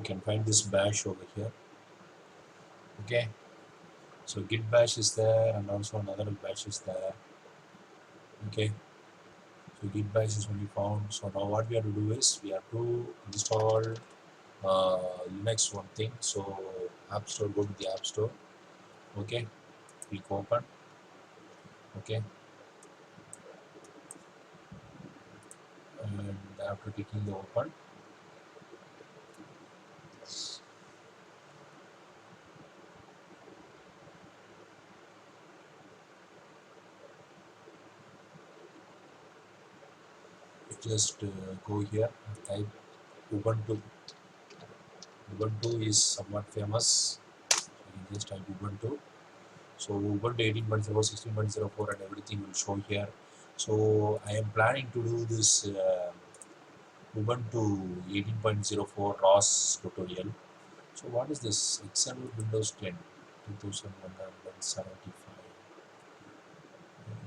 you can find this bash over here. Okay, so git bash is there, and also another bash is there. Okay, so git bash is only found. So now what we have to do is we have to install Linux one thing. So app store, go to the app store. Okay, click open. Okay, and after clicking the open, just go here and type Ubuntu. Ubuntu is somewhat famous. You can just type Ubuntu. So Ubuntu 18.0, 16.04 and everything will show here. So I am planning to do this Ubuntu 18.04 ROS tutorial. So what is this? Excel Windows 10 2175.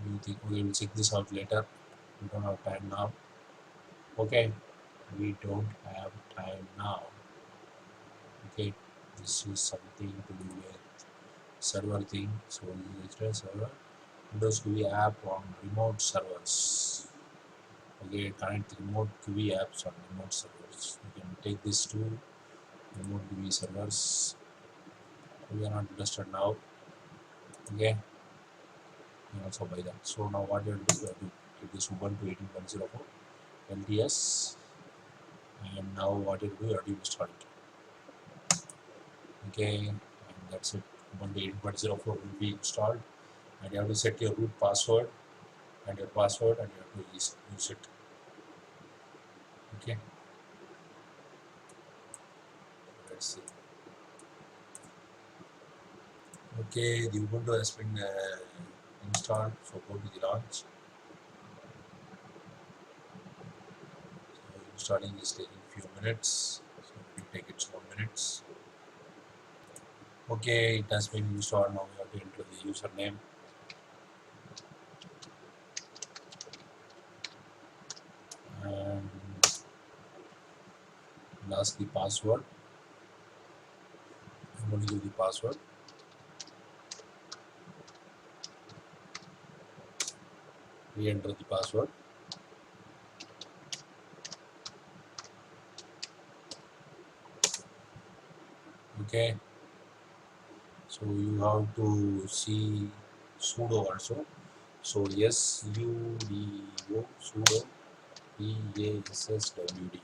You think we will check this out later? We don't have time now. Okay, we don't have time now. Okay, this is something to do with server thing. So this is server Windows QE app on remote servers. Okay, connect remote QE apps on remote servers. You can take this to remote QE servers. We are not interested now. Okay, you can also buy that. So now what you have to do, you have to get this Ubuntu 18.04 LTS, and now what you have to do, you have to install it. Okay, and that's it. Ubuntu 18.04 will be installed, and you have to set your root password and your password, and you have to use it. Okay, let's see. Okay, the Ubuntu has been installed, so go to the launch. So installing is taking a few minutes, so it will take its own minutes. Okay, it has been installed. Now we have to enter the username. And ask the password. I'm going to give the password. Re-enter the password. Okay, so you have to see sudo also. So sudo sudo passwd.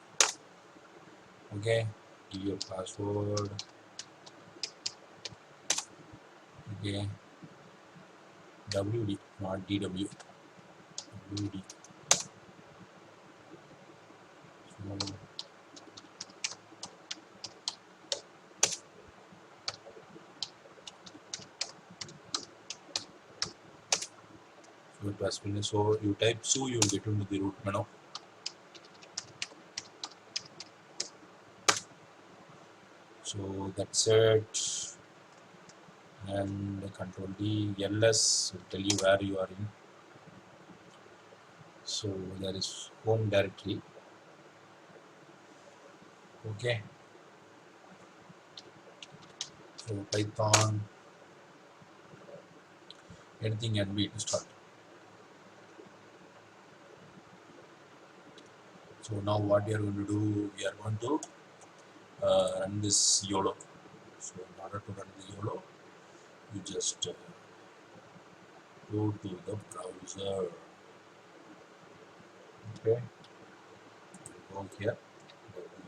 Okay, give your password. Okay, wd, not dw, wd. So it was finished. So you type su, you will get into the root menu. So that's it. And control D, ls will tell you where you are in. So there is home directory. Okay, so Python, anything can be installed. So now what we are going to do, we are going to run this YOLO. So in order to run the YOLO, you just go to the browser. Okay, go here,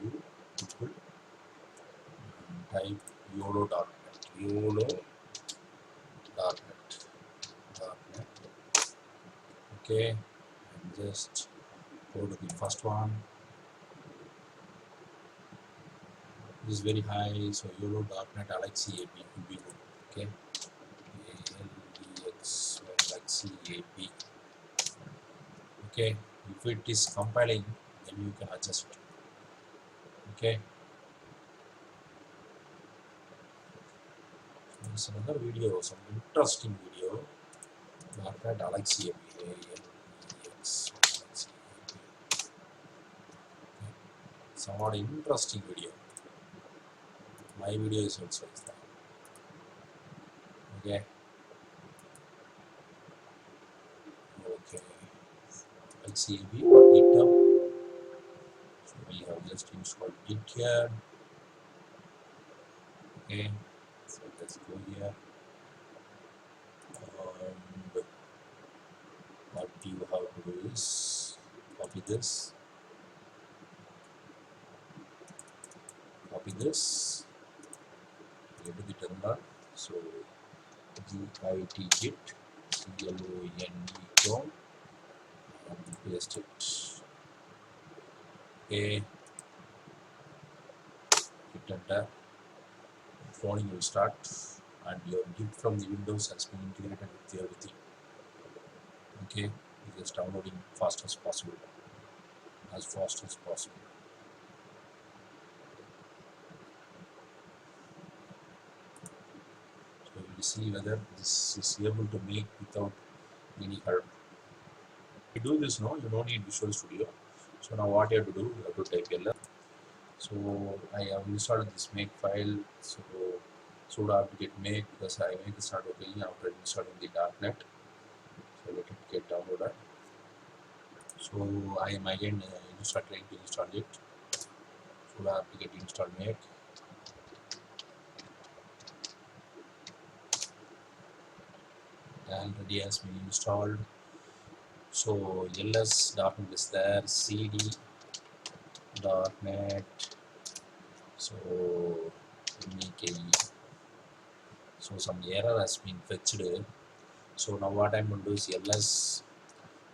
Google, type YOLO.net, YOLO.net. Okay, and just go to the first one. This is very high, so YOLO.net Alexi AP will be good. Okay, Alexi AP. Okay, if it is compiling, then you can adjust it. Okay, there's another video, some interesting video. .net Alexi AP. Somewhat interesting video. my video is also is that. Okay. Okay. Let's see we GitHub. So we have just installed Git here. Okay. So let's go here. And what you have to do is copy this, go to the terminal. So git git clone and paste it. Okay, hit enter. Cloning will start, and your Git from the Windows has been integrated with everything. Okay, it is downloading fast as possible, as fast as possible. So we will see whether this is able to make without any error. To do this now, you don't need Visual Studio. So now what you have to do, you have to type ls. So I have installed this make file. So sudo apt-get make, because I make start working after installing the .NET. So let it get downloaded. So I am again trying to install it. Sudo apt-get install make. Already has been installed. So ls.net is there, cd.net. So make so some error has been fetched. So now what I'm going to do is ls.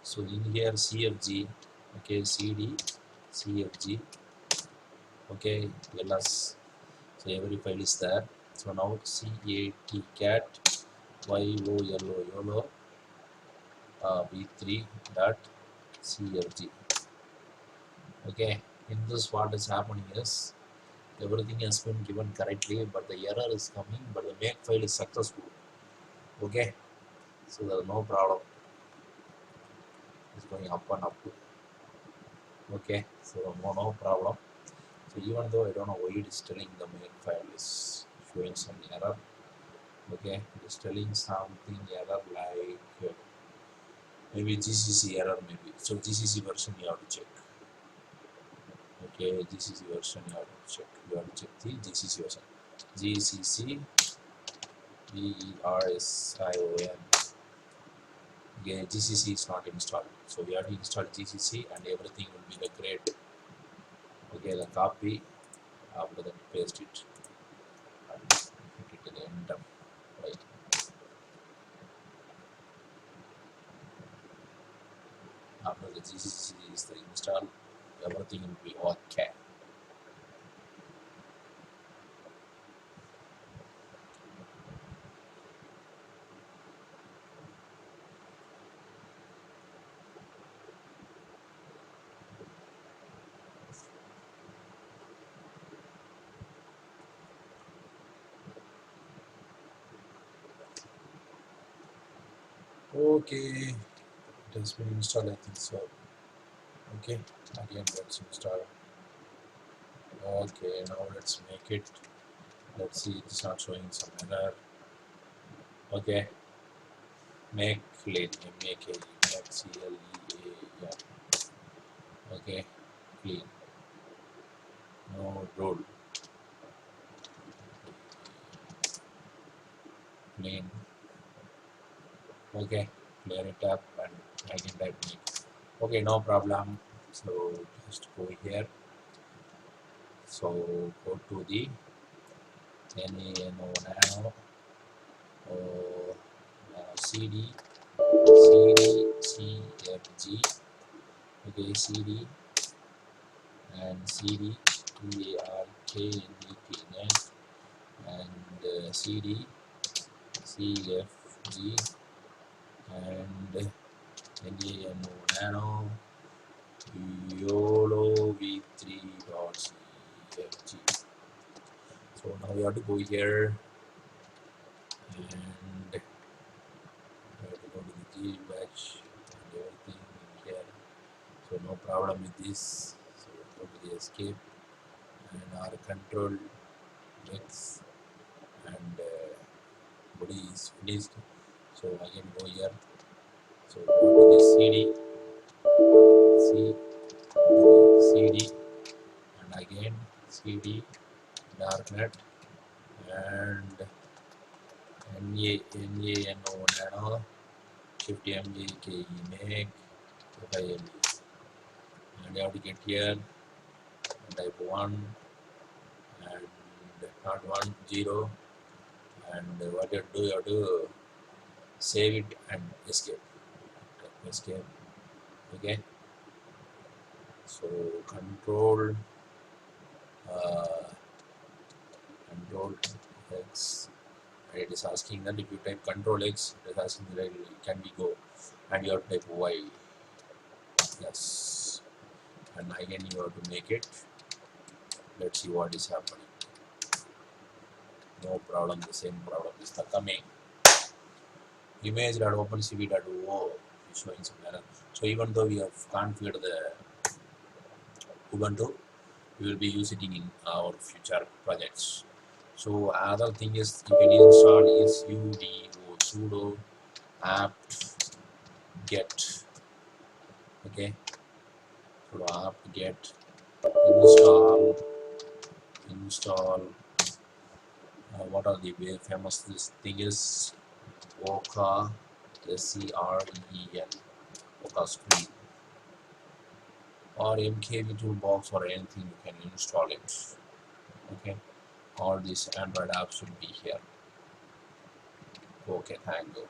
So in here cfg, okay, cd cfg, okay, ls. So every file is there. So now cat yolo v3 dot cfg. Okay, in this what is happening is everything has been given correctly, but the error is coming, but the make file is successful. Okay, so there is no problem. It's going up and up. Okay, so no problem. So even though I don't know why it is telling the make file is showing some error. Okay, it is telling something error like maybe GCC error maybe. So GCC version you have to check. Okay, GCC version you have to check. You have to check the GCC version. GCC VERSION. Okay, GCC is not installed. So we have to install GCC and everything will be the great. Okay, the copy, after that paste it and hit it to the enter. Right. After the GCC is the install, everything will be okay. Okay, it has been installed, I think so. Okay, again let's install. Okay, now let's make it. Let's see, it's not showing some error. Okay, make clean, make a CLEA, yeah. Okay, clean, no rule, clean. Okay, clear it up and I can type make. Okay, no problem. So just go here. So go to the NANO now, CD CFG, okay, CD and CD EARKNET net and CD CFG and NANO nano YOLO v3.cfg. So now we have to go here and we have to go to the G batch and everything in here. So no problem with this. So go to the escape and our control X and body is finished. So again go here. So go to the CD, CD, and again CD darknet and NaNO shift MJK make file, and you have to get here type 1 and not 1 0, and what you do, you have to save it and escape. Okay, so uh, control X, and it is asking that if you type control X, it is asking that can we go, and you have to type Y. Yes, and again you have to make it. Let's see what is happening. No problem, the same problem is the coming. Image.opencv.o is showing some error. So even though we have configured the Ubuntu, we will be using it in our future projects. So other thing is, you can install is sudo apt get. Okay, sudo apt get install what are the very famous this thing is Oka, SCREEN, Oka screen, or MKV toolbox, or anything you can install it. Okay, all these Android apps will be here. Okay, thank you.